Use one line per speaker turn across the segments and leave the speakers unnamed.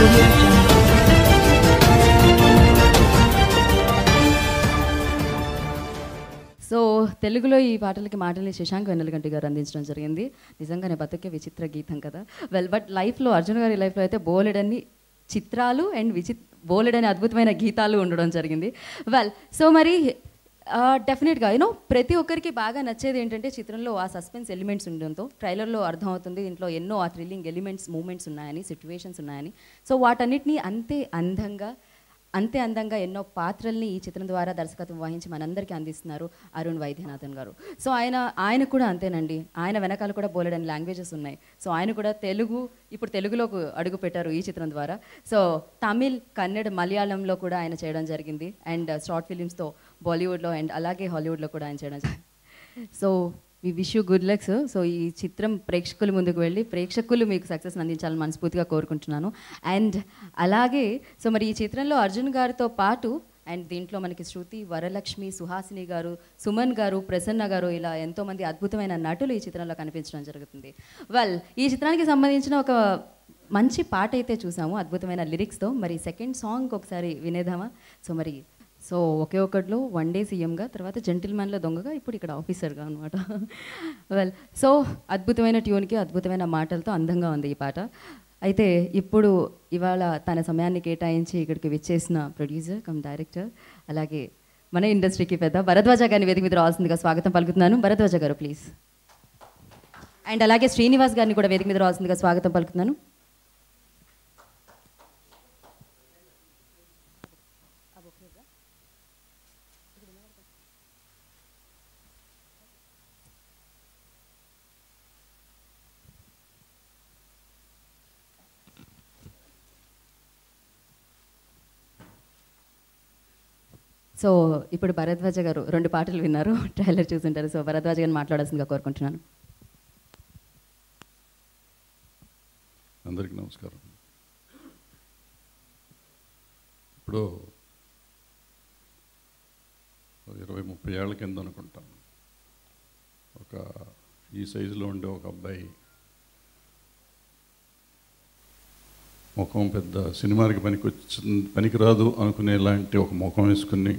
Audio Jungle.
So తెలుగులో ఈ పాటలకి మాటల్ని శశాంక్ వెన్నెలగంటి గారు అందించడం జరిగింది. నిజంగానే బతుకే విచిత్ర గీతం కదా. వెల్ బట్ లైఫ్లో అర్జున్ గారి లైఫ్లో అయితే బోలెడన్ని చిత్రాలు అండ్ బోలెడని అద్భుతమైన గీతాలు ఉండడం జరిగింది. వెల్ సో మరి డెఫినెట్గా ప్రతి ఒక్కరికి బాగా నచ్చేది ఏంటంటే చిత్రంలో ఆ సస్పెన్స్ ఎలిమెంట్స్ ఉండడంతో ట్రైలర్లో అర్థమవుతుంది దీంట్లో ఎన్నో ఆ థ్రిల్లింగ్ ఎలిమెంట్స్ మూమెంట్స్ ఉన్నాయని, సిచ్యువేషన్స్ ఉన్నాయని. సో వాటన్నిటినీ అంతే అందంగా ఎన్నో పాత్రల్ని ఈ చిత్రం ద్వారా దర్శకత్వం వహించి మనందరికీ అందిస్తున్నారు అరుణ్ వైద్యనాథన్ గారు. సో ఆయన కూడా అంతేనండి. ఆయన వెనకాల కూడా బోలెడని లాంగ్వేజెస్ ఉన్నాయి. సో ఆయన కూడా ఇప్పుడు తెలుగులోకి అడుగు పెట్టారు ఈ చిత్రం ద్వారా. సో తమిళ్, కన్నడ, మలయాళంలో కూడా ఆయన చేయడం జరిగింది. అండ్ షార్ట్ ఫిలిమ్స్తో బాలీవుడ్లో అండ్ అలాగే హాలీవుడ్లో కూడా ఆయన చేయడం జరిగింది. So we wish you good lucks. So ఈ చిత్రం ప్రేక్షకుల ముందుకు వెళ్ళి ప్రేక్షకులు మీకు సక్సెస్ అందించాలని మనస్ఫూర్తిగా కోరుకుంటున్నాను. అండ్ అలాగే సో మరి ఈ చిత్రంలో అర్జున్ గారితో పాటు అండ్ దీంట్లో మనకి శృతి, వరలక్ష్మి, సుహాసిని గారు, సుమన్ గారు, ప్రసన్న గారు ఇలా ఎంతోమంది అద్భుతమైన నటులు ఈ చిత్రంలో కనిపించడం జరుగుతుంది. వెల్ ఈ చిత్రానికి సంబంధించిన ఒక మంచి పాట అయితే చూసాము అద్భుతమైన లిరిక్స్తో. మరి సెకండ్ సాంగ్ ఒకసారి వినేద్దామా? సో ఒకే ఒకటిలో వన్ డే సీఎంగా, తర్వాత జెంటిల్మెన్లో దొంగగా, ఇప్పుడు ఇక్కడ ఆఫీసర్గా అనమాట. వెల్ సో అద్భుతమైన ట్యూన్కి అద్భుతమైన మాటలతో అందంగా ఉంది ఈ పాట. అయితే ఇప్పుడు ఇవాళ తన సమయాన్ని కేటాయించి ఇక్కడికి విచ్చేసిన ప్రొడ్యూసర్ కమ్ డైరెక్టర్ అలాగే మన ఇండస్ట్రీకి పెద్ద భరద్వాజ గారిని వేదిక మీద రావాల్సిందిగా స్వాగతం పలుకుతున్నాను. భరద్వాజ గారు ప్లీజ్. అండ్ అలాగే శ్రీనివాస్ గారిని కూడా వేదిక మీద రావాల్సిందిగా స్వాగతం పలుకుతున్నాను. సో ఇప్పుడు భరద్వాజ గారు 2 పాటలు విన్నారు, ట్రైలర్ చూసుంటారు. సో భరద్వాజ గారిని మాట్లాడాల్సిందిగా కోరుకుంటున్నాను.
అందరికీ నమస్కారం. ఇప్పుడు 20-30 ఏళ్ల కింద అనుకుంటాను ఈ సైజులో ఉండే ఒక అబ్బాయి ముఖం పెద్ద సినిమాకి పనికిరాదు అనుకునే లాంటి ఒక ముఖం వేసుకుని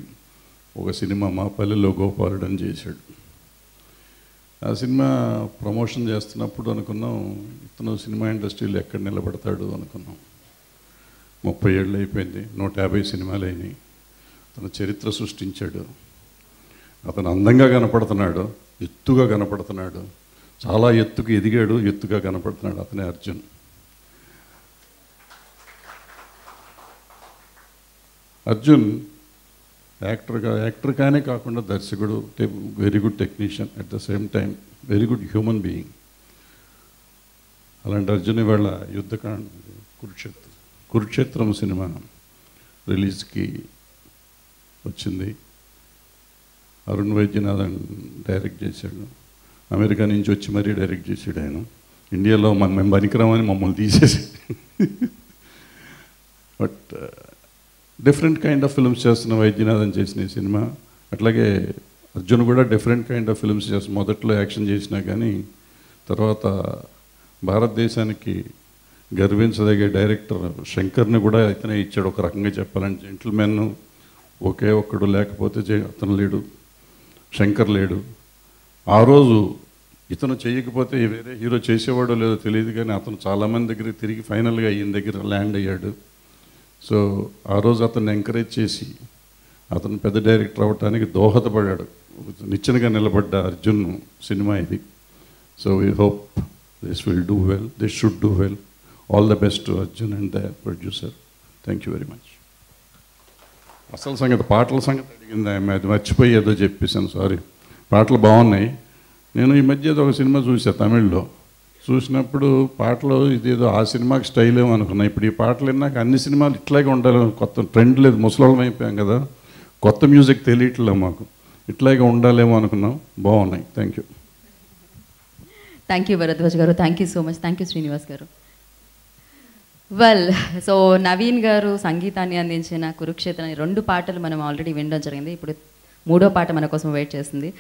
ఒక సినిమా మా పల్లెలో గోపాలుడు అని చేశాడు. ఆ సినిమా ప్రమోషన్ చేస్తున్నప్పుడు అనుకున్నాం ఇతను సినిమా ఇండస్ట్రీలో ఎక్కడ నిలబడతాడు అనుకున్నాం. 30 ఏళ్ళు అయిపోయింది, 150 సినిమాలు అయినాయి. అతను చరిత్ర సృష్టించాడు. అతను అందంగా కనపడుతున్నాడు, ఎత్తుగా కనపడుతున్నాడు, చాలా ఎత్తుకు ఎదిగాడు, ఎత్తుగా కనపడుతున్నాడు. అతనే అర్జున్. అర్జున్ యాక్టర్గానే కాకుండా దర్శకుడు, very good technician, at the same time very good human being. అలాంటి అర్జున్ ఇవాళ యుద్ధకాండ కురుక్షేత్రం సినిమా రిలీజ్కి వచ్చింది. అరుణ్ వైద్యనాథన్ డైరెక్ట్ చేశాడు. అమెరికా నుంచి వచ్చి మరీ డైరెక్ట్ చేశాడు ఆయన. ఇండియాలో మేము పనికిరామని మమ్మల్ని తీసేసి but different kind of films చేస్తున్న వైద్యనాథన్ చేసిన ఈ సినిమా. అట్లాగే అర్జున్ కూడా డిఫరెంట్ కైండ్ ఆఫ్ ఫిల్మ్స్ చేస్తున్న. మొదట్లో యాక్షన్ చేసినా కానీ తర్వాత భారతదేశానికి గర్వించదగే డైరెక్టర్ శంకర్ని కూడా ఇతనే ఇచ్చాడు. ఒక రకంగా చెప్పాలంటే జెంటిల్మెన్ ఒకే ఒక్కడు లేకపోతే అతను లేడు, శంకర్ లేడు. ఆ రోజు ఇతను చేయకపోతే వేరే హీరో చేసేవాడో లేదో తెలియదు, కానీ అతను చాలామంది దగ్గర తిరిగి ఫైనల్గా ఈయన దగ్గర ల్యాండ్ అయ్యాడు. సో ఆ రోజు అతన్ని ఎంకరేజ్ చేసి అతను పెద్ద డైరెక్టర్ అవ్వటానికి దోహదపడ్డాడు. నిచ్చెనగా నిలబడ్డ అర్జున్ సినిమా ఇది. So we hope this will do well, this should do well. All the best to Arjun and the producer. Thank you very much. అసలు పాటల సంగతి అడిగింది ఆమె, అది మర్చిపోయి ఏదో చెప్పేశాను, సారీ. పాటలు బాగున్నాయి. నేను ఈ మధ్య ఏదో ఒక సినిమా చూసాను తమిళ్లో. చూసినప్పుడు పాటలు ఇదేదో ఆ సినిమాకి స్టైల్ ఏమో అనుకున్నా. ఇప్పుడు ఈ పాటలు విన్నాక అన్ని సినిమాలు ఇట్లాగే ఉండాలి, కొత్త ట్రెండ్ లేదు, ముసలాళ్ళం అయిపోయాం కదా, కొత్త మ్యూజిక్ తెలియట్లేదు మాకు, ఇట్లాగే ఉండాలేమో అనుకున్నాం. బాగున్నాయి. Thank you.
Thank you Bharadwaj garu. Thank you so much. Thank you Srinivas garu. Well so Naveen గారు సంగీతాన్ని అందించిన కురుక్షేత్రం 2 పాటలు మనం ఆల్రెడీ వినడం జరిగింది. ఇప్పుడు 3వ పాట మన కోసం వెయిట్ చేస్తుంది.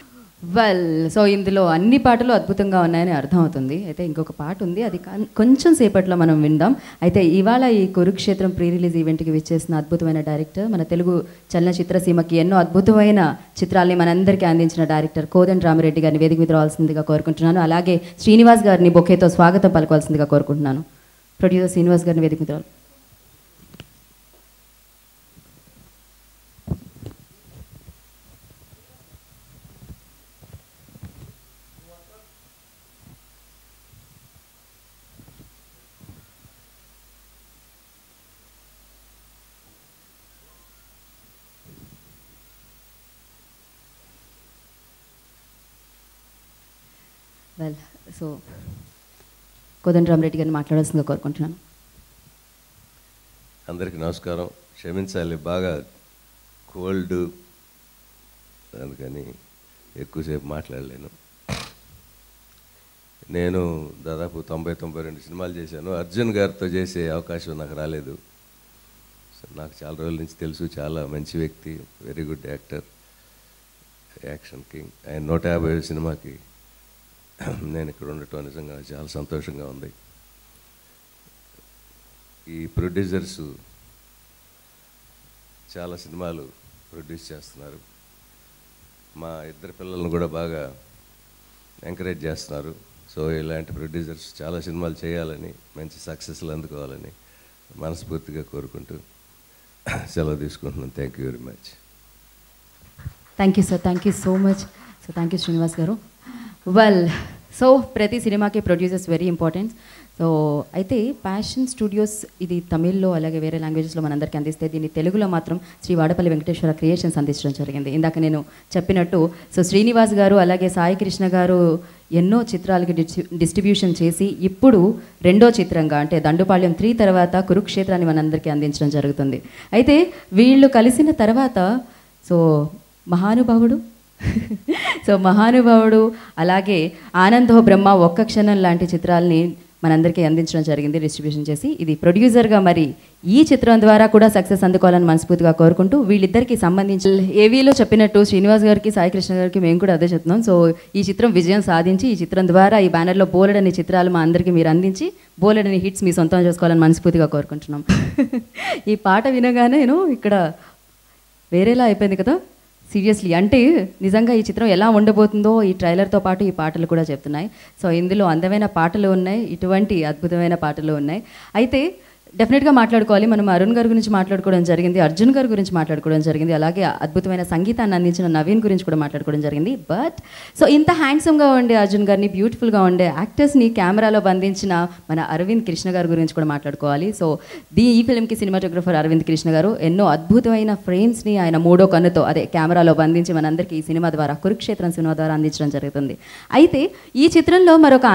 వెల్, సో ఇందులో అన్ని పాటలు అద్భుతంగా ఉన్నాయని అర్థమవుతుంది. అయితే ఇంకొక పాట ఉంది, అది కొంచెం సేపట్లో మనం విందాం. అయితే ఇవాళ ఈ కురుక్షేత్రం ప్రీ రిలీజ్ ఈవెంట్కి విచ్చేసిన అద్భుతమైన డైరెక్టర్, మన తెలుగు చలనచిత్ర సీమకి ఎన్నో అద్భుతమైన చిత్రాల్ని మనందరికీ అందించిన డైరెక్టర్ కోదండ రామిరెడ్డి గారిని వేదిక మీద రావాల్సిందిగా కోరుకుంటున్నాను. అలాగే శ్రీనివాస్ గారిని బొకేతో స్వాగతం పలకవలసిందిగా కోరుకుంటున్నాను. ప్రొడ్యూసర్ శ్రీనివాస్ గారిని వేదిక మీద రావాలి. వెల్, సో కోదండ రామిరెడ్డి గారిని మాట్లాడాల్సిందిగా కోరుకుంటున్నాను.
అందరికీ నమస్కారం. క్షమించాలి, బాగా కోల్డ్, అందుకని ఎక్కువసేపు మాట్లాడలేను. నేను దాదాపు 90-92 సినిమాలు చేశాను. అర్జున్ గారితో చేసే అవకాశం నాకు రాలేదు. నాకు చాలా రోజుల నుంచి తెలుసు, చాలా మంచి వ్యక్తి, very good actor, action king. ఆయన 150 సినిమాకి నేను ఇక్కడ ఉండటం నిజంగా చాలా సంతోషంగా ఉంది. ఈ ప్రొడ్యూసర్స్ చాలా సినిమాలు ప్రొడ్యూస్ చేస్తున్నారు. మా ఇద్దరు పిల్లలను కూడా బాగా ఎంకరేజ్ చేస్తున్నారు. సో ఇలాంటి ప్రొడ్యూసర్స్ చాలా సినిమాలు చేయాలని, మంచి సక్సెస్లు అందుకోవాలని మనస్ఫూర్తిగా కోరుకుంటూ సెలవు తీసుకుంటున్నాను. Thank you very much.
Thank you sir, thank you so much. So thank you Srinivas garu. Well, so ప్రతి సినిమాకి ప్రొడ్యూసర్స్ వెరీ ఇంపార్టెంట్. సో అయితే ప్యాషన్ స్టూడియోస్ ఇది తమిళ్లో అలాగే వేరే లాంగ్వేజెస్లో మనందరికీ అందిస్తే, దీన్ని తెలుగులో మాత్రం శ్రీ వాడపల్లి వెంకటేశ్వర క్రియేషన్స్ అందించడం జరిగింది. ఇందాక నేను చెప్పినట్టు సో శ్రీనివాస్ గారు అలాగే సాయి కృష్ణ గారు ఎన్నో చిత్రాలకి డిస్ట్రిబ్యూషన్ చేసి ఇప్పుడు రెండో చిత్రంగా అంటే దండుపాళ్యం 3 తర్వాత కురుక్షేత్రాన్ని మనందరికీ అందించడం జరుగుతుంది. అయితే వీళ్ళు కలిసిన తర్వాత సో మహానుభావుడు సో మహానుభావుడు అలాగే ఆనందో బ్రహ్మ, ఒక్క క్షణం లాంటి చిత్రాలని మనందరికీ అందించడం జరిగింది డిస్ట్రిబ్యూషన్ చేసి. ఇది ప్రొడ్యూసర్గా మరి ఈ చిత్రం ద్వారా కూడా సక్సెస్ అందుకోవాలని మనస్ఫూర్తిగా కోరుకుంటూ, వీళ్ళిద్దరికీ సంబంధించి ఏవీలో చెప్పినట్టు శ్రీనివాస్ గారికి సాయి కృష్ణ గారికి మేము కూడా అదే చెప్తున్నాం. సో ఈ చిత్రం విజయం సాధించి ఈ చిత్రం ద్వారా ఈ బ్యానర్లో బోలెడని చిత్రాలు మా అందరికీ మీరు అందించి బోలెడని హిట్స్ మీ సొంతం చేసుకోవాలని మనస్ఫూర్తిగా కోరుకుంటున్నాం. ఈ పాట వినగానే నేను ఇక్కడ వేరేలా అయిపోయింది కదా సీరియస్లీ. అంటే నిజంగా ఈ చిత్రం ఎలా ఉండబోతుందో ఈ ట్రైలర్తో పాటు ఈ పాటలు కూడా చెప్తున్నాయి. సో ఇందులో అందమైన పాటలు ఉన్నాయి, ఇటువంటి అద్భుతమైన పాటలు ఉన్నాయి. అయితే డెఫినెట్గా మాట్లాడుకోవాలి. మనం అరుణ్ గారి గురించి మాట్లాడుకోవడం జరిగింది, అర్జున్ గారి గురించి మాట్లాడుకోవడం జరిగింది, అలాగే అద్భుతమైన సంగీతాన్ని అందించిన నవీన్ గురించి కూడా మాట్లాడుకోవడం జరిగింది. బట్ సో ఇంత హ్యాండ్సమ్గా ఉండే అర్జున్ గారిని, బ్యూటిఫుల్గా ఉండే యాక్టర్స్ని కెమెరాలో బంధించిన మన అరవింద్ కృష్ణ గారి గురించి కూడా మాట్లాడుకోవాలి. సో ఈ ఫిల్మ్కి సినిమాటోగ్రఫర్ అరవింద్ కృష్ణ గారు ఎన్నో అద్భుతమైన ఫ్రేమ్స్ని ఆయన మూడో కన్నుతో అదే కెమెరాలో బంధించి మనందరికీ ఈ సినిమా ద్వారా, కురుక్షేత్రం సినిమా ద్వారా అందించడం జరుగుతుంది. అయితే ఈ చిత్రంలో మరొక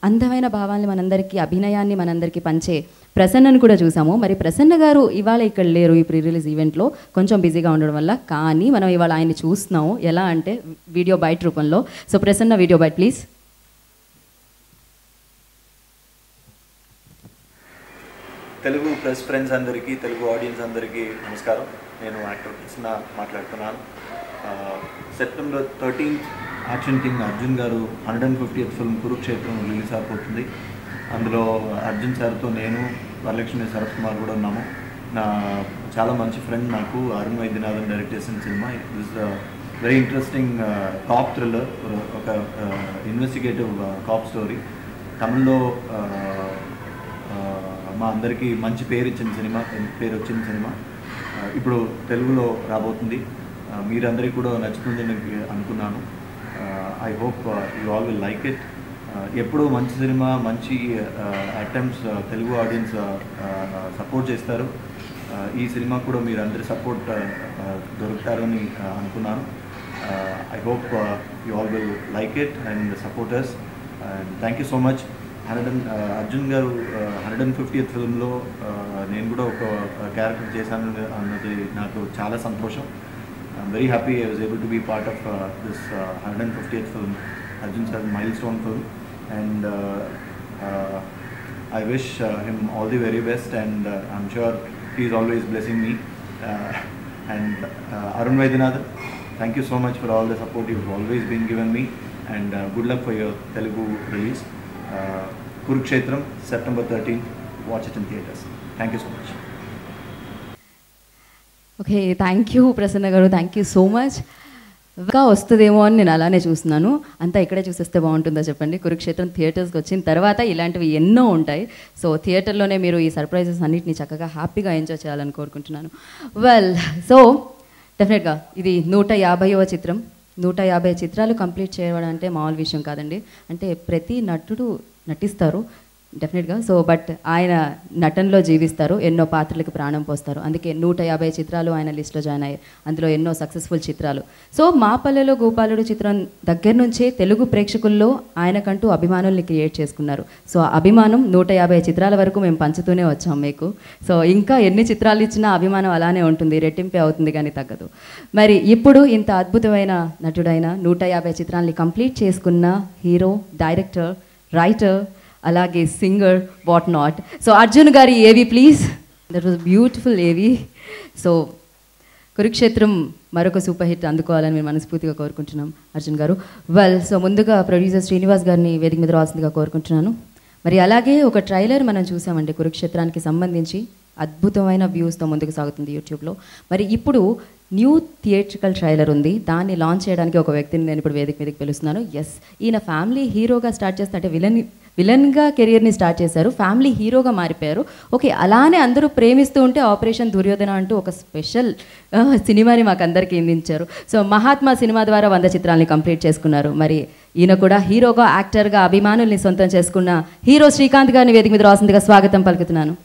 అందమైన భావాల్ని మనందరికీ, అభినయాన్ని మనందరికీ పంచే ప్రసన్నను కూడా చూసాము. మరి ప్రసన్న గారు ఇవాళ ఇక్కడ లేరు ఈ ప్రీ రిలీజ్ ఈవెంట్లో, కొంచెం బిజీగా ఉండడం వల్ల. కానీ మనం ఇవాళ ఆయన్ని చూస్తున్నాము, ఎలా అంటే వీడియో బైట్ రూపంలో. So Prasanna, video byte please.
Telugu press friends అందరికీ, తెలుగు ఆడియన్స్ అందరికీ నమస్కారం. నేను యాక్టర్ ప్రసన్న మాట్లాడుతున్నాను. September 13th action king Arjun గారు 150th ఫిల్మ్ కురుక్షేత్రం రిలీజ్ అయిపోతుంది. అందులో అర్జున్ సార్తో నేను, వరలక్ష్మి శరత్ కుమార్ కూడా ఉన్నాము. నా చాలా మంచి ఫ్రెండ్ నాకు అరుణ్ వైద్యనాథన్ డైరెక్ట్ చేసిన సినిమా. It is very interesting cop thriller, ఒక ఇన్వెస్టిగేటివ్ కాప్ స్టోరీ. తమిళ్లో మా అందరికీ మంచి పేరు వచ్చిన సినిమా ఇప్పుడు తెలుగులో రాబోతుంది. మీరందరికీ కూడా నచ్చుతుందని అనుకున్నాను. I hope you all will like it. ఎప్పుడూ మంచి సినిమా, మంచి అటెంప్ట్స్ తెలుగు ఆడియన్స్ సపోర్ట్ చేస్తారు. ఈ సినిమా కూడా మీరు అందరి సపోర్ట్ దొరుకుతారని అనుకున్నాను. I hope you all will like it and support us. And thank you so much. Arjun గారు 150th ఫిల్మ్లో నేను కూడా ఒక క్యారెక్టర్ చేశాను అన్నది నాకు చాలా సంతోషం. I'm very happy I was able to be part of this 150th film, Arjun sir's milestone film, and I wish him all the very best, and I'm sure he's always blessing me. And Arun Vaidyanathan, Thank you so much for all the support you've always been given me, and good luck for your Telugu release. Kurukshetram, September 13th. Watch it in theatres. Thank you so much.
Okay, thank you Prasanna గారు, thank you so much. ఇంకా వస్తుందేమో అని నేను అలానే చూస్తున్నాను. అంతా ఇక్కడే చూసేస్తే బాగుంటుందో చెప్పండి. కురుక్షేత్రం థియేటర్స్కి వచ్చిన తర్వాత ఇలాంటివి ఎన్నో ఉంటాయి. సో థియేటర్లోనే మీరు ఈ సర్ప్రైజెస్ అన్నిటిని చక్కగా హ్యాపీగా ఎంజాయ్ చేయాలని కోరుకుంటున్నాను. వెల్, సో డెఫినెట్గా ఇది 150వ చిత్రం. 150 చిత్రాలు కంప్లీట్ చేయడం అంటే మామూలు విషయం కాదండి. అంటే ప్రతి నటుడు నటిస్తారు డెఫినెట్గా. సో బట్ ఆయన నటనలో జీవిస్తారు, ఎన్నో పాత్రలకు ప్రాణం పోస్తారు. అందుకే 150 చిత్రాలు ఆయన లిస్ట్లో జాయిన్ అయ్యాయి. అందులో ఎన్నో సక్సెస్ఫుల్ చిత్రాలు. సో మా పల్లెలో గోపాలుడు చిత్రం దగ్గర నుంచే తెలుగు ప్రేక్షకుల్లో ఆయనకంటూ అభిమానుల్ని క్రియేట్ చేసుకున్నారు. సో అభిమానం 150 చిత్రాల వరకు మేము పంచుతూనే వచ్చాం మీకు. సో ఇంకా ఎన్ని చిత్రాలు ఇచ్చినా అభిమానం అలానే ఉంటుంది, రెట్టింపే అవుతుంది కానీ తగ్గదు. మరి ఇప్పుడు ఇంత అద్భుతమైన నటుడైన 150 చిత్రాలని కంప్లీట్ చేసుకున్న హీరో, డైరెక్టర్, రైటర్, అలాగే singer, what not. So Arjun గారి ఏవి ప్లీజ్. దట్ వాజ్ బ్యూటిఫుల్ ఏవి. సో కురుక్షేత్రం మరొక సూపర్ హిట్ అందుకోవాలని మేము మనస్ఫూర్తిగా కోరుకుంటున్నాం అర్జున్ గారు. వెల్, సో ముందుగా ప్రొడ్యూసర్ శ్రీనివాస్ గారిని వేదిక మీద రావాల్సిందిగా కోరుకుంటున్నాను. మరి అలాగే ఒక ట్రైలర్ మనం చూసామండి కురుక్షేత్రానికి సంబంధించి. అద్భుతమైన వ్యూస్తో ముందుకు సాగుతుంది యూట్యూబ్లో. మరి ఇప్పుడు న్యూ థియేట్రికల్ ట్రైలర్ ఉంది. దాన్ని లాంచ్ చేయడానికి ఒక వ్యక్తిని నేను ఇప్పుడు వేదిక మీదకి పిలుస్తున్నాను. ఎస్, ఈయన ఫ్యామిలీ హీరోగా స్టార్ట్ చేస్తే అంటే విలన్గా కెరియర్ని స్టార్ట్ చేశారు, ఫ్యామిలీ హీరోగా మారిపోయారు. ఓకే, అలానే అందరూ ప్రేమిస్తూ ఉంటే ఆపరేషన్ దుర్యోధన అంటూ ఒక స్పెషల్ సినిమాని మాకు అందరికీ అందించారు. సో మహాత్మా సినిమా ద్వారా 100 చిత్రాలని కంప్లీట్ చేసుకున్నారు. మరి ఈయన కూడా హీరోగా, యాక్టర్గా అభిమానుల్ని సొంతం చేసుకున్న హీరో శ్రీకాంత్ గారిని వేదిక మీద రావాల్సిందిగా స్వాగతం పలుకుతున్నాను.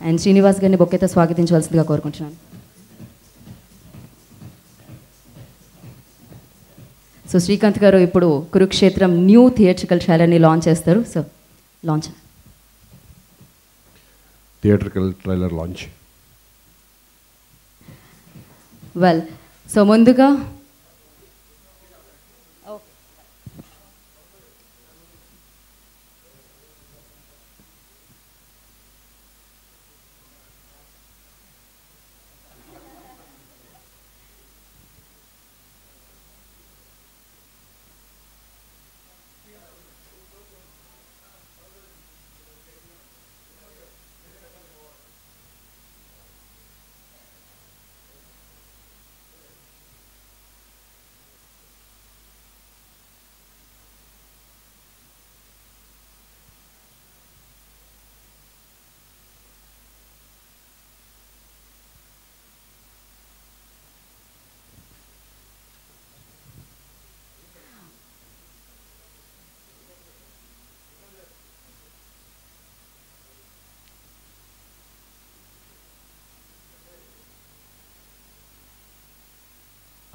అండ్ శ్రీనివాస్ గారిని బొక్కేతో స్వాగతించవలసిందిగా కోరుకుంటున్నాను. సో శ్రీకాంత్ గారు ఇప్పుడు కురుక్షేత్రం న్యూ థియేట్రికల్ ట్రైలర్ని లాంచ్ చేస్తారు. So launch.
Theatrical trailer launch.
Well, so ముందుగా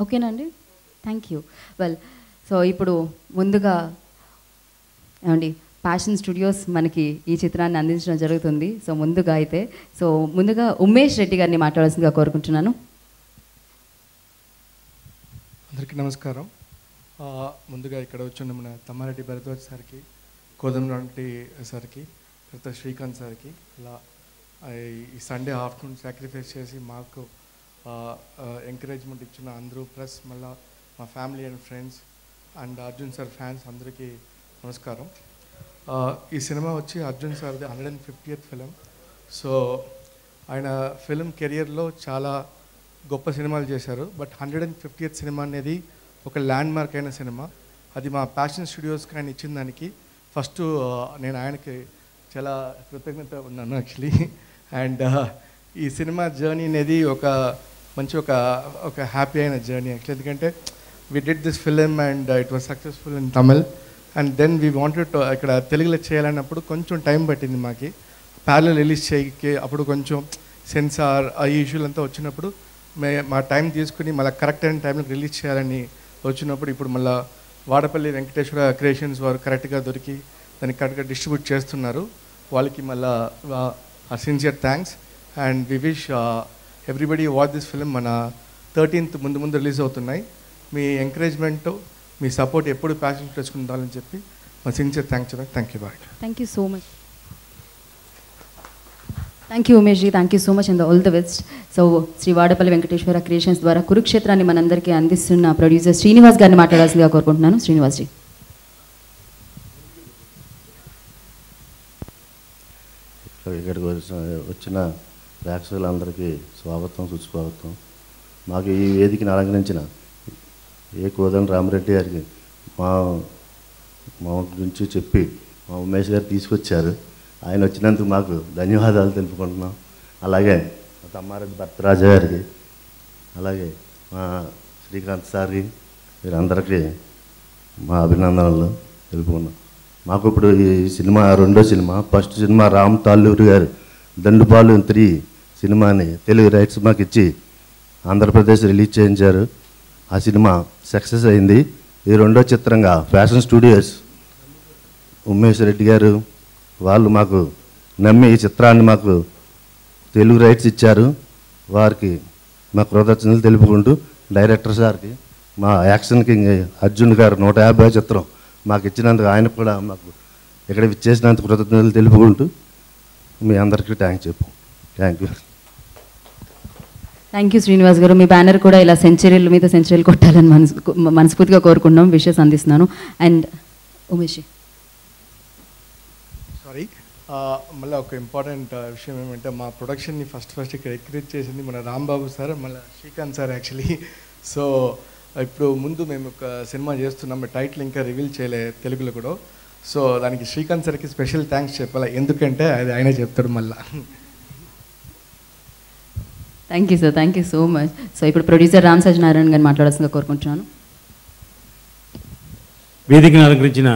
ఓకేనండి, థ్యాంక్ యూ. వెల్, సో ఇప్పుడు ముందుగా ఏమండి ప్యాషన్ స్టూడియోస్ మనకి ఈ చిత్రాన్ని అందించడం జరుగుతుంది. సో ముందుగా ఉమేష్ రెడ్డి గారిని మాట్లాడాల్సిందిగా కోరుకుంటున్నాను.
అందరికీ నమస్కారం. ముందుగా ఇక్కడ వచ్చిన మన తమ్మారెడ్డి భరద్వాజ్ సార్కి, కోదంరెడ్డి సార్కి, తర్వాత శ్రీకాంత్ సార్కి, ఇలా ఈ సండే ఆఫ్టర్నూన్ సాక్రిఫైస్ చేసి మాకు ఎంకరేజ్మెంట్ ఇచ్చిన అందరూ, ప్లస్ మళ్ళీ మా family and friends and Arjun sir fans అందరికీ నమస్కారం. ఈ సినిమా వచ్చి అర్జున్ సార్ది 150th ఫిలిం. సో ఆయన ఫిలిం కెరియర్లో చాలా గొప్ప సినిమాలు చేశారు. బట్ 150th సినిమా అనేది ఒక ల్యాండ్ మార్క్ అయిన సినిమా. అది మా ప్యాషన్ స్టూడియోస్కి ఆయన ఇచ్చిన దానికి ఫస్ట్ నేను ఆయనకి చాలా కృతజ్ఞత ఉన్నాను యాక్చువల్లీ. అండ్ ఈ సినిమా జర్నీ అనేది ఒక హ్యాపీ అయిన జర్నీ యాక్చువల్లీ. ఎందుకంటే we did this film and it was successful in Tamil. And then we wanted ఇక్కడ తెలుగులో చేయాలన్నప్పుడు కొంచెం టైం పట్టింది మాకు. ప్యారలల్ రిలీజ్ చేయకి అప్పుడు కొంచెం సెన్సార్ ఈ ఇష్యూలు అంతా వచ్చినప్పుడు మా టైం తీసుకుని మళ్ళీ కరెక్ట్ అయిన టైంలో రిలీజ్ చేయాలని వచ్చినప్పుడు ఇప్పుడు మళ్ళీ వాడపల్లి వెంకటేశ్వర క్రియేషన్స్ వారు కరెక్ట్గా దొరికి దాన్ని కరెక్ట్గా డిస్ట్రిబ్యూట్ చేస్తున్నారు. వాళ్ళకి మళ్ళీ sincere thanks. And we wish everybody watch this film. మన 13th ముందు రిలీజ్ అవుతున్నాయి. మీ ఎంకరేజ్మెంట్, మీ సపోర్ట్ ఎప్పుడు ప్యాషన్ చేసుకుంటారని చెప్పి మా sincere thanks. Thank you bye.
Thank you so much. Thank you Umesh ji, thank you so much and all the best. So Shri Vadapalli Venkateswara creations ద్వారా కురుక్షేత్రాన్ని మనందరికీ అందిస్తున్న ప్రొడ్యూసర్ శ్రీనివాస్ గారిని మాట్లాడాల్సిందిగా కోరుకుంటున్నాను. శ్రీనివాస్ జీ.
ఇక్కడికి వచ్చిన ప్రేక్షకులందరికీ స్వాగతం, సుస్వాగతం. మాకు ఈ వేదికను అలంకరించిన కోదండ రామరెడ్డి గారికి మా గురించి చెప్పి మా ఉమేష్ గారు తీసుకొచ్చారు. ఆయన వచ్చినందుకు మాకు ధన్యవాదాలు తెలుపుకుంటున్నాం. అలాగే మా తమ్మారెడ్డి భర్తరాజు గారికి, అలాగే మా శ్రీకాంత్ సార్కి, వీరందరికీ మా అభినందనలు తెలుపుకున్నాం. మాకు ఇప్పుడు ఈ సినిమా రెండో cinema. First cinema Ram Talluru గారు దండుపాలు 3 సినిమాని తెలుగు రైట్స్ మాకు ఇచ్చి ఆంధ్రప్రదేశ్ రిలీజ్ చేయించారు. ఆ సినిమా సక్సెస్ అయింది. ఈ రెండో చిత్రంగా ఫ్యాషన్ స్టూడియోస్ ఉమేష్ రెడ్డి గారు వాళ్ళు మాకు నమ్మి ఈ చిత్రాన్ని మాకు తెలుగు రైట్స్ ఇచ్చారు. వారికి మా కృతజ్ఞతలు తెలుపుకుంటూ డైరెక్టర్ సార్కి, మా యాక్షన్ కింగ్ అర్జున్ గారు 150 చిత్రం మాకు ఇచ్చినందుకు ఆయనకు కూడా మాకు ఇక్కడ ఇచ్చేసినందుకు కృతజ్ఞతలు తెలుపుకుంటూ మీ అందరికీ thank you.
Thank you Srinivas గారు. మీ బ్యానర్ కూడా ఇలా సెంచరీల మీద సెంచరీలు కొట్టాలని మనస్ఫూర్తిగా కోరుకుంటున్నాం. విషెస్ అందిస్తున్నాను. అండ్ ఉమేష్
సారీ, మళ్ళీ ఒక ఇంపార్టెంట్ విషయం ఏమంటే మా ప్రొడక్షన్ని ఫస్ట్ ఇక్కడ ఎంకరేజ్ చేసింది మన రాంబాబు సార్, మళ్ళీ శ్రీకాంత్ సార్ యాక్చువల్లీ. సో ఇప్పుడు ముందు మేము ఒక సినిమా చేస్తున్నాం, టైటిల్ ఇంకా రివీల్ చేయలే తెలుగులో కూడా. సో దానికి శ్రీకాంత్ సార్కి స్పెషల్ థ్యాంక్స్ చెప్పాలి, ఎందుకంటే అది ఆయనే చెప్తాడు మళ్ళీ.
Thank you sir, thank you so much. So ఇప్పుడు ప్రొడ్యూసర్ రామ్ సత్యనారాయణ గారిని మాట్లాడాల్సిందిగా కోరుకుంటున్నాను.
వేదికను అలంకరించిన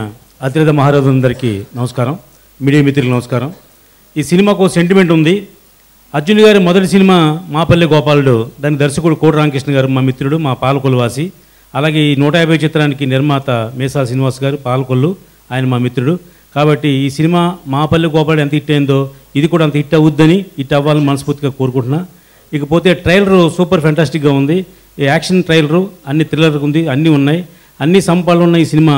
అతిరథ మహారాజులందరికీ నమస్కారం, మీడియా మిత్రులకు నమస్కారం. ఈ సినిమాకు సెంటిమెంట్ ఉంది. అర్జున్ గారి మొదటి సినిమా మాపల్లి గోపాలుడు, దాని దర్శకుడు కోటి రామకృష్ణ గారు మా మిత్రుడు, మా పాలకొల్లువాసి. అలాగే ఈ 150 చిత్రానికి నిర్మాత మేసాల శ్రీనివాస్ గారు పాలకొల్లు, ఆయన మా మిత్రుడు. కాబట్టి ఈ సినిమా మాపల్లి గోపాలుడు ఎంత హిట్ అయిందో ఇది కూడా అంత హిట్ అవుద్దని, హిట్ అవ్వాలని మనస్ఫూర్తిగా కోరుకుంటున్నా. ఇకపోతే ట్రైలరు సూపర్ ఫ్యాంటాస్టిక్గా ఉంది. ఈ యాక్షన్ ట్రైలరు అన్ని థ్రిల్లర్ ఉంది, అన్నీ ఉన్నాయి, అన్ని సంపాలు ఉన్న ఈ సినిమా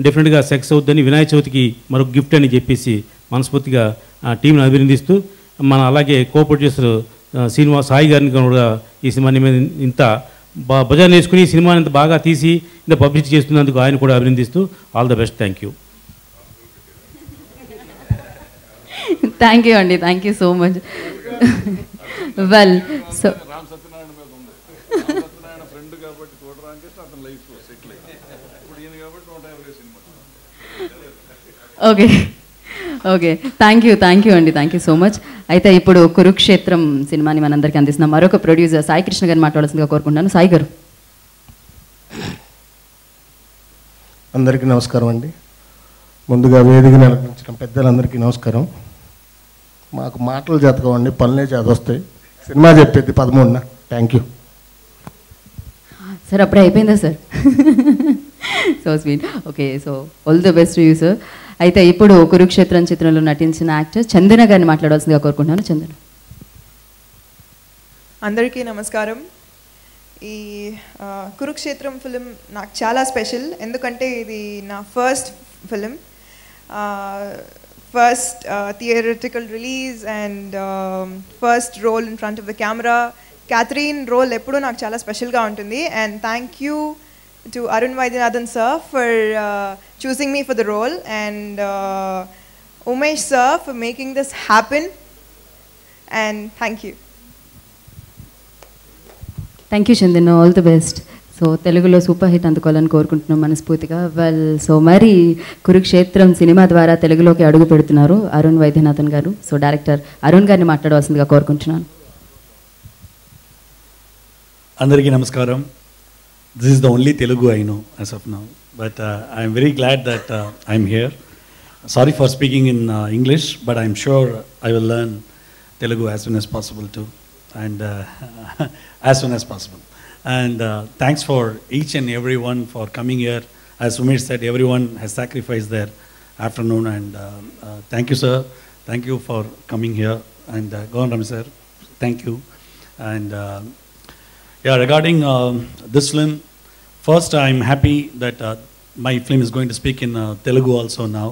డెఫినెట్గా సక్సెస్ అవుద్దని వినాయక చవితికి మరొక గిఫ్ట్ అని చెప్పేసి మనస్ఫూర్తిగా టీంని అభినందిస్తూ, మన అలాగే కో ప్రొడ్యూసర్ శ్రీనివాస్ సాయి గారిని కూడా ఈ సినిమాని మీద ఇంత భజన వేసుకుని ఈ సినిమాని ఇంత బాగా తీసి ఇంత పబ్లిసిటీ చేస్తున్నందుకు ఆయన కూడా అభినందిస్తూ all the best. Thank you.
Thank you అండి, thank you so much. Well so okay okay, thank you అండి, థ్యాంక్ యూ సో మచ్. అయితే ఇప్పుడు కురుక్షేత్రం సినిమాని మనందరికీ అందిస్తున్నాం మరొక ప్రొడ్యూసర్ సాయి కృష్ణ గారిని మాట్లాడాల్సిందిగా కోరుకుంటున్నాను. సాయి గారు.
అందరికీ నమస్కారం అండి. ముందుగా వేదికను అలంకరించిన పెద్దలందరికీ నమస్కారం. మాకు మాటలు చేతకోండి, పనులే చేతొస్తాయి. సినిమా చెప్పేది 13న. Thank you
sir. అప్పుడే అయిపోయిందా sir? So sweet. Okay, so all the best you sir. అయితే ఇప్పుడు కురుక్షేత్రం చిత్రంలో నటించిన యాక్టర్ చందన గారిని మాట్లాడాల్సిందిగా కోరుకుంటున్నాను. చందన.
అందరికీ నమస్కారం. ఈ కురుక్షేత్రం ఫిలిం నాకు చాలా స్పెషల్, ఎందుకంటే ఇది నా first film, first theatrical release and first role in front of the camera. Catherine role ఎప్పుడూ నాకు చాలా స్పెషల్గా ఉంటుంది. And thank you to Arun Vaidyanathan sir for choosing me for the role, and Umesh sir for making this happen, and thank you.
Thank you Chandan, all the best. So తెలుగులో super hit అందుకోవాలని కోరుకుంటున్నాం మనస్ఫూర్తిగా. Well, so మరి కురుక్షేత్రం cinema ద్వారా తెలుగులోకి అడుగు పెడుతున్నారు అరుణ్ వైద్యనాథన్ గారు. So director Arun గారిని మాట్లాడవలసిందిగా కోరుకుంటున్నాను.
అందరికీ నమస్కారం. This is the only Telugu I know as of now, but I am very glad that I am here. Sorry for speaking in English, but I am sure I will learn Telugu as soon as possible too, and as soon as possible. And thanks for each and everyone for coming here. As Umesh said, everyone has sacrificed their afternoon, and thank you sir, thank you for coming here. And go on Ram sir, thank you. And yeah, regarding this film, first I'm happy that my film is going to speak in Telugu also now.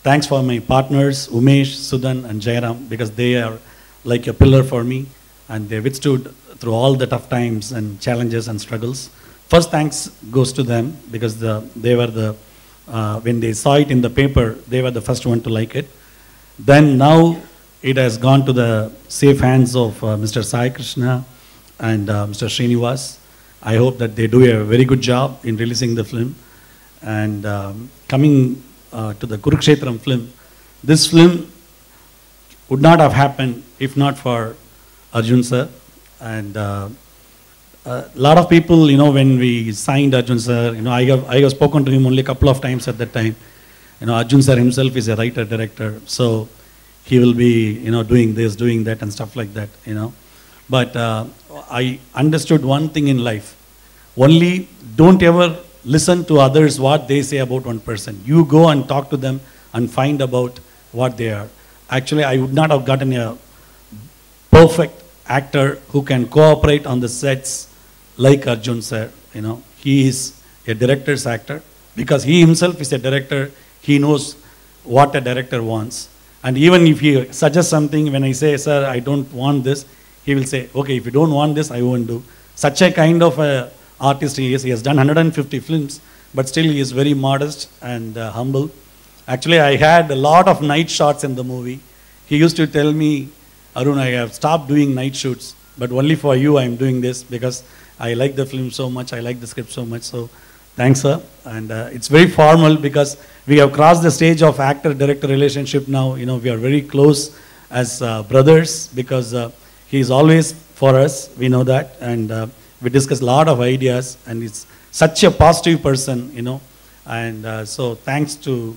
Thanks for my partners Umesh, Sudan and Jairam, because they are like a pillar for me, and they withstood through all the tough times and challenges and struggles. First thanks goes to them because they were when they saw it in the paper, they were the first one to like it. Then now it has gone to the safe hands of Mr. Sai Krishna and Mr. Srinivas. I hope that they do a very good job in releasing the film. And coming to the Kurukshetram film, this film would not have happened if not for Arjun sir. And a lot of people, when we signed Arjun sir, I have spoken to him only a couple of times at that time. Arjun sir himself is a writer, director, so he will be, doing this, doing that and stuff like that, But I understood one thing in life. Only don't ever listen to others what they say about one person. You go and talk to them and find about what they are. Actually, I would not have gotten a perfect actor who can cooperate on the sets like Arjun sir. He is a director's actor because he himself is a director. He knows what a director wants. And even if he suggests something, when I say, sir, I don't want this, he will say, okay, if you don't want this, I won't do. Such a kind of a artist he is. He has done 150 films, but still he is very modest and humble. Actually, I had a lot of night shots in the movie. He used to tell me, Arun, I have stopped doing night shoots, but only for you I am doing this because I like the film so much, I like the script so much. So thanks, sir. And it's very formal because we have crossed the stage of actor-director relationship now. We are very close as brothers because he is always for us. We know that. And we discuss a lot of ideas. And he's such a positive person, And so thanks to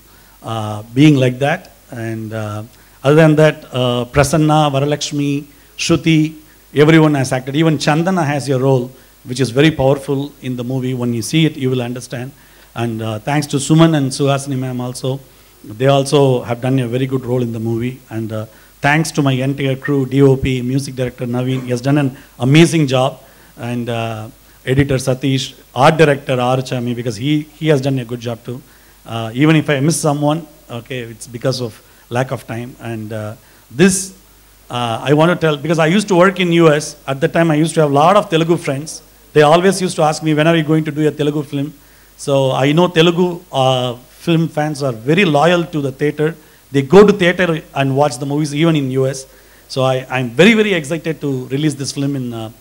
being like that. And other than that, Prasanna, Varalakshmi, Shruti, everyone has acted. Even Chandana has a role, which is very powerful in the movie. When you see it, you will understand. And thanks to Suman and Suhasini ma'am also. They also have done a very good role in the movie. And thanks to my entire crew, DOP, music director Naveen. He has done an amazing job. And editor Satish, art director Archami, because he has done a good job too. Even if I miss someone, okay, it's because of lack of time. And this, I want to tell, because I used to work in US. At the time, I used to have a lot of Telugu friends. They always used to ask me, when are you going to do a Telugu film? So I know Telugu film fans are very loyal to the theater. They go to theater and watch the movies even in US. So I'm very, very excited to release this film in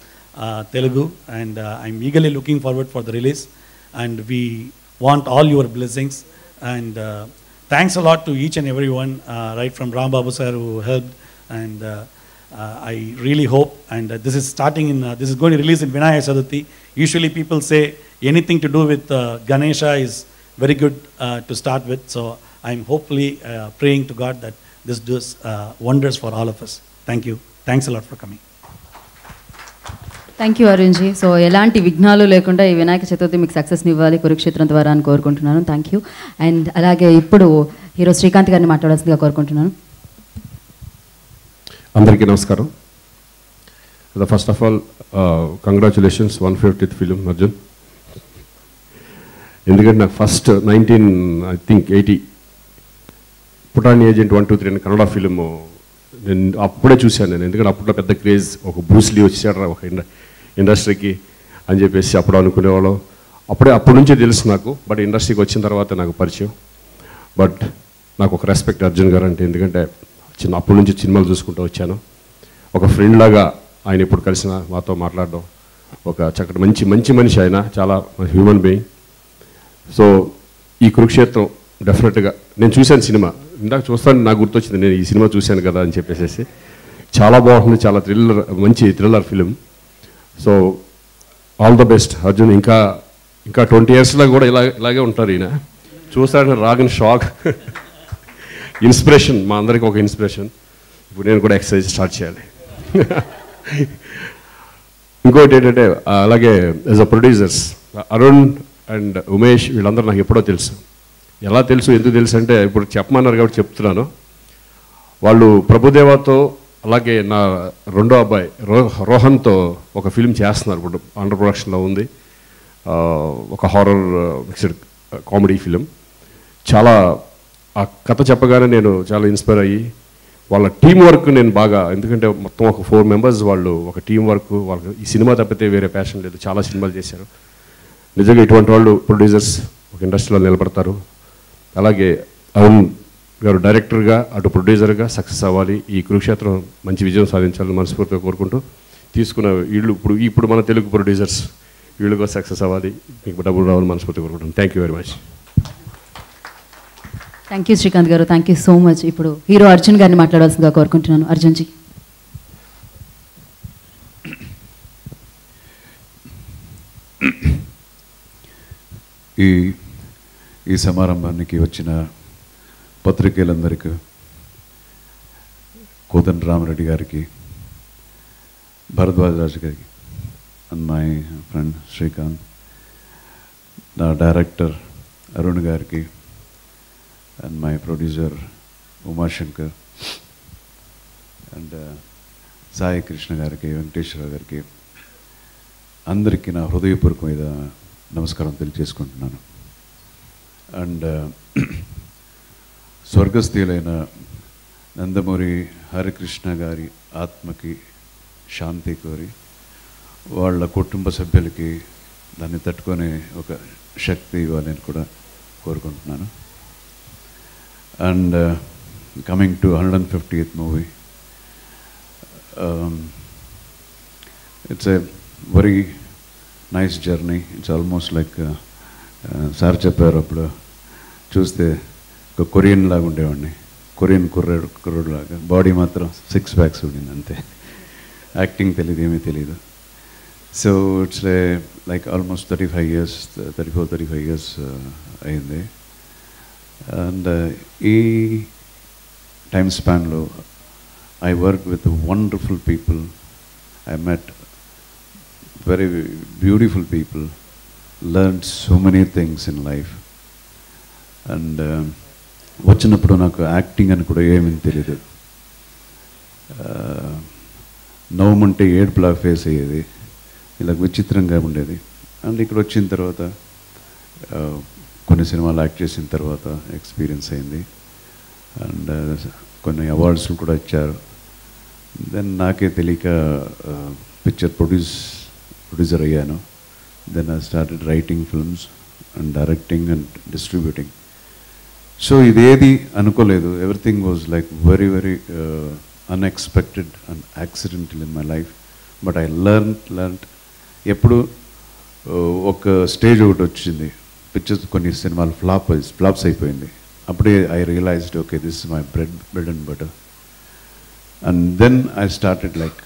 Telugu. And I'm eagerly looking forward for the release. And we want all your blessings. And thanks a lot to each and everyone, right from Ram Babu sir who helped. And I really hope, and this is starting in, this is going to release in Vinaya Chaturthi. Usually people say anything to do with Ganesha is very good to start with. So I'm hopefully praying to God that this does wonders for all of us. Thank you. Thanks a lot for coming.
Thank you Arun ji. So ఎలాంటి విఘ్నాలు లేకుండా ఈ వినాయక చతుర్థి మీకు సక్సెస్ని ఇవ్వాలి కురుక్షేత్రం ద్వారా అని కోరుకుంటున్నాను. Thank you. అండ్ అలాగే ఇప్పుడు హీరో శ్రీకాంత్ గారిని మాట్లాడాల్సిందిగా కోరుకుంటున్నాను.
అందరికీ నమస్కారం. First of all congratulations 150th film Arjun. ఎందుకంటే నాకు ఫస్ట్ 1980 పుటాని ఏజెంట్ 1, 2, 3 అని కన్నడ ఫిలిం నేను అప్పుడే చూశాను. నేను ఎందుకంటే అప్పట్లో పెద్ద క్రేజ్, ఒక బ్రూస్లీ వచ్చాడు ఒక ఇండస్ట్రీకి అని చెప్పేసి అప్పుడు అనుకునేవాళ్ళం. అప్పటి నుంచే తెలుసు నాకు, బట్ ఇండస్ట్రీకి వచ్చిన తర్వాత నాకు పరిచయం. బట్ నాకు ఒక రెస్పెక్ట్ అర్జున్ గారు అంటే, ఎందుకంటే అప్పటి నుంచి సినిమాలు చూసుకుంటూ వచ్చాను. ఒక ఫ్రెండ్ లాగా ఆయన ఎప్పుడు కలిసినా మాతో మాట్లాడడం, ఒక చక్కటి మంచి మనిషి ఆయన, చాలా హ్యూమన్ బీయింగ్. సో ఈ కురుక్షేత్రం డెఫినెట్గా నేను చూశాను సినిమా, ఇందాక చూస్తాను నాకు గుర్తొచ్చింది, నేను ఈ సినిమా చూశాను కదా అని చెప్పేసి. చాలా బాగుంటుంది, చాలా మంచి thriller film. So all the best Arjun. ఇంకా 20 yearsలో కూడా ఇలాగే ఉంటారు ఈయన. చూస్తాడని రాగని షాక్, ఇన్స్పిరేషన్, మా అందరికీ ఒక ఇన్స్పిరేషన్. ఇప్పుడు నేను కూడా ఎక్సర్సైజ్ స్టార్ట్ చేయాలి. ఇంకోటి ఏంటంటే, అలాగే as a producers Arun and Umesh వీళ్ళందరూ నాకు ఎప్పుడో తెలుసు. ఎలా తెలుసు, ఎందుకు తెలుసు అంటే, ఇప్పుడు చెప్పమన్నారు కాబట్టి చెప్తున్నాను. వాళ్ళు ప్రభుదేవాతో, అలాగే నా రెండో అబ్బాయి రోహన్తో ఒక ఫిలిం చేస్తున్నారు, ఇప్పుడు అండర్ ప్రొడక్షన్లో ఉంది. ఒక హారర్ మిక్స్డ్ కామెడీ ఫిలిం. చాలా ఆ కథ చెప్పగానే నేను చాలా ఇన్స్పైర్ అయ్యి వాళ్ళ టీం వర్క్ నేను బాగా, ఎందుకంటే మొత్తం ఒక 4 మెంబర్స్ వాళ్ళు ఒక టీం వర్క్, వాళ్ళకి ఈ సినిమా తప్పితే వేరే ప్యాషన్ లేదు, చాలా సినిమాలు చేశారు. నిజంగా ఇటువంటి వాళ్ళు ప్రొడ్యూసర్స్ ఒక ఇండస్ట్రీలో నిలబడతారు. అలాగే అరుణ్ గారు డైరెక్టర్గా అటు ప్రొడ్యూసర్గా సక్సెస్ అవ్వాలి, ఈ కురుక్షేత్రం మంచి విజయం సాధించాలని మనస్ఫూర్తిగా కోరుకుంటూ, తీసుకున్న వీళ్ళు ఇప్పుడు మన తెలుగు ప్రొడ్యూసర్స్ వీళ్ళుగా సక్సెస్ అవ్వాలి, మీకు డబ్బులు రావాలని మనస్ఫూర్తిగా కోరుకుంటాను. Thank you very much.
Thank you Srikanth గారు, థ్యాంక్ యూ సో మచ్. ఇప్పుడు హీరో అర్జున్ గారిని మాట్లాడాల్సిందిగా కోరుకుంటున్నాను. అర్జున్జీ.
ఈ సమారంభానికి వచ్చిన పత్రికేయులందరికీ, కోదండ రామరెడ్డి గారికి, భరద్వాజ్ రాజు గారికి, అండ్ మై ఫ్రెండ్ శ్రీకాంత్, నా డైరెక్టర్ అరుణ్ గారికి, and my producer Umashankar, and Sai Krishna గారికి, వెంకటేశ్వర గారికి, అందరికీ నా హృదయపూర్వకమైన నమస్కారం తెలియజేసుకుంటున్నాను. అండ్ స్వర్గస్థులైన నందమూరి హరికృష్ణ గారి ఆత్మకి శాంతి కోరి, వాళ్ళ కుటుంబ సభ్యులకి దాన్ని తట్టుకునే ఒక శక్తి ఇవ్వాలని కూడా కోరుకుంటున్నాను. And coming to 150th movie, it's a very nice journey. It's almost like sir చెప్పారు అప్పుడు చూస్తే ఒక కొరియన్ లాగా ఉండేవాడిని, కొరియన్ కుర్రోడు లాగా, బాడీ మాత్రం 6 ప్యాక్స్ ఉండింది అంతే, యాక్టింగ్ తెలియదు, ఏమీ తెలియదు. So it's like almost 34-35 years అయింది. అండ్ ఈ టైమ్ స్పాన్లో I work with wonderful people, I met very beautiful people, learned so many things in life. And వచ్చినప్పుడు నాకు యాక్టింగ్ అని కూడా ఏమీ తెలియదు, నవ్వుమంటే ఏడుపులాగా ఫేస్ అయ్యేది, ఇలా విచిత్రంగా ఉండేది. అండ్ ఇక్కడ వచ్చిన తర్వాత కొన్ని సినిమాలు యాక్ట్ చేసిన తర్వాత ఎక్స్పీరియన్స్ అయింది. అండ్ కొన్ని అవార్డ్స్లు కూడా ఇచ్చారు. దెన్ నాకే తెలియక పిక్చర్ ప్రొడ్యూసర్ అయ్యాను. Then I started writing films and directing and distributing. So ఇదేది అనుకోలేదు, everything was like very very unexpected and accidental in my life. But I learn ఎప్పుడు ఒక స్టేజ్ ఒకటి వచ్చింది, పిక్చర్స్ కొన్ని సినిమాలు ఫ్లాప్స్ అయిపోయింది. అప్పుడే I realised okay this is my bread and butter. And then I started like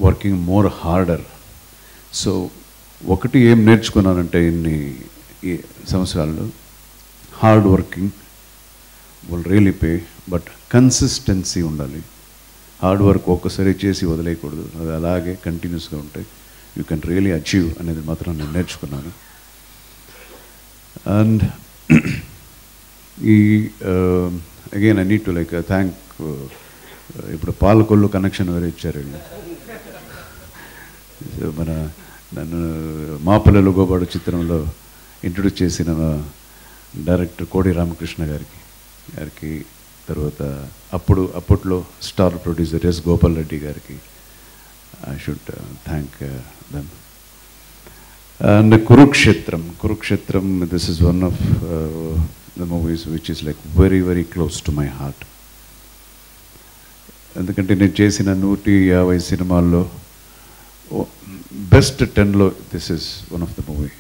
working more harder. So ఒకటి ఏం నేర్చుకున్నానంటే ఈ సంవత్సరాల్లో, hard working will really pay, but consistency ఉండాలి. హార్డ్ వర్క్ ఒక్కసారి చేసి వదిలేయకూడదు, అది అలాగే కంటిన్యూస్గా ఉంటాయి, యూ కెన్ రియలీ అచీవ్ అనేది మాత్రం నేను నేర్చుకున్నాను. అండ్ ఈ again I need to like thank, ఇప్పుడు పాలకొల్లు కనెక్షన్ వేరే ఇచ్చారు వీళ్ళు. నన్ను మా పిల్లలు గోబాడు చిత్రంలో ఇంట్రొడ్యూస్ చేసిన డైరెక్టర్ కోడి రామకృష్ణ గారికి, తర్వాత అప్పట్లో star producer S Gopal Reddy గారికి I should thank them. And Kurukshetram this is one of the movies which is like very very close to my heart. ఎందుకంటే నేను చేసిన 150 సినిమాల్లో బెస్ట్ 10లో this is one of the movie.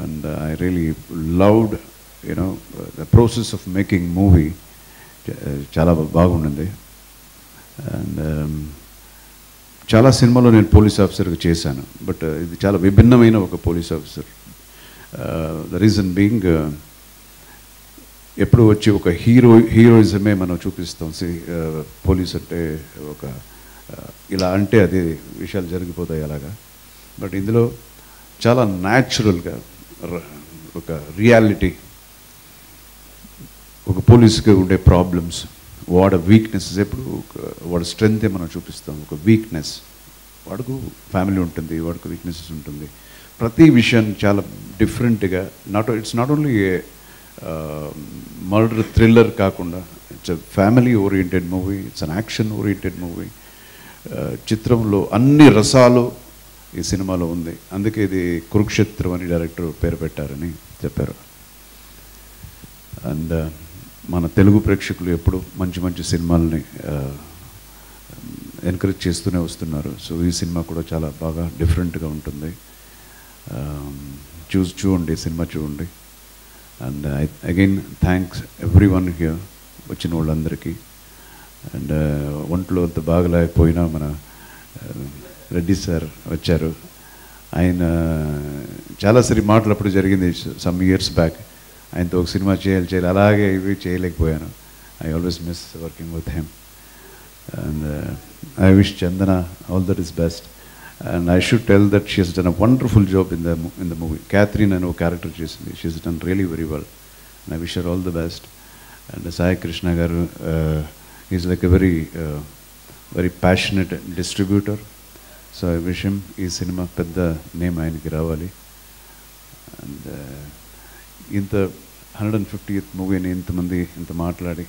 And I really loved the process of making movie, చాలా బాగుండింది. And చాలా సినిమాలో నేను పోలీస్ ఆఫీసర్గా చేశాను, బట్ ఇది చాలా విభిన్నమైన ఒక police officer. The reason being, ఎప్పుడు వచ్చి ఒక హీరోయిజమే మనం చూపిస్తాం. పోలీస్ అంటే ఒక ఇలా అంటే అదే విషయాలు జరిగిపోతాయి అలాగా. బట్ ఇందులో చాలా న్యాచురల్గా ఒక రియాలిటీ, ఒక పోలీస్కి ఉండే ప్రాబ్లమ్స్, వాడు వీక్నెసెస్, ఎప్పుడు వాడు స్ట్రెంగ్తే మనం చూపిస్తాం. ఒక వీక్నెస్, వాడుకు ఫ్యామిలీ ఉంటుంది, వాడికి వీక్నెసెస్ ఉంటుంది. ప్రతి విషయాన్ని చాలా డిఫరెంట్గా, it's not only murder thriller కాకుండా it's a family oriented movie, it's an action oriented movie. చిత్రంలో అన్ని రసాలు ఈ సినిమాలో ఉంది. అందుకే ఇది కురుక్షేత్రం అని డైరెక్టర్ పేరు పెట్టారని చెప్పారు. అండ్ మన తెలుగు ప్రేక్షకులు ఎప్పుడు మంచి మంచి సినిమాలని ఎంకరేజ్ చేస్తూనే వస్తున్నారు. సో ఈ సినిమా కూడా చాలా బాగా డిఫరెంట్గా ఉంటుంది. చూడండి, సినిమా చూడండి. And again thanks every one here, వచ్చిన వాళ్ళందరికీ. అండ్ ఒంట్లో అంత బాగలేకపోయినా మన రెడ్డి సార్ వచ్చారు. ఆయన చాలాసారి మాట్లాడప్పుడు జరిగింది సమ్ ఇయర్స్ బ్యాక్, ఆయనతో ఒక సినిమా చేయాలి, అలాగే ఇవి చేయలేకపోయాను. I always miss working with him. And I wish Chandana all that is best. And I should tell that she has done a wonderful job in the movie. Catherine and her character she has done really very well, and I wish her all the best. And Sai Krishna garu is like a very passionate distributor, so I wish him ee cinema pedda name ayaniki ravali. And inta 150th movie ni inta mandi inta maatladi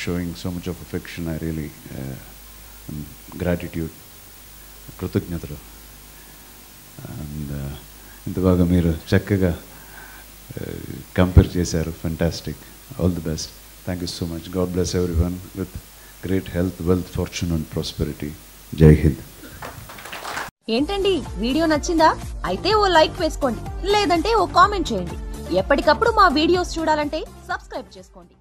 showing so much of affection, I really gratitude, కృతజ్ఞతలు. And ఇంత బాగా మీరు చక్కగా compare చేశారు. Fantastic. All the best. Thank you so much. God bless every one with great health, wealth, fortune and prosperity. జై హింద్.
ఏంటండి, video నచ్చిందా? అయితే ఓ లైక్ వేసుకోండి, లేదంటే ఓ కామెంట్ చేయండి. ఎప్పటికప్పుడు మా వీడియోస్ చూడాలంటే సబ్స్క్రైబ్ చేసుకోండి.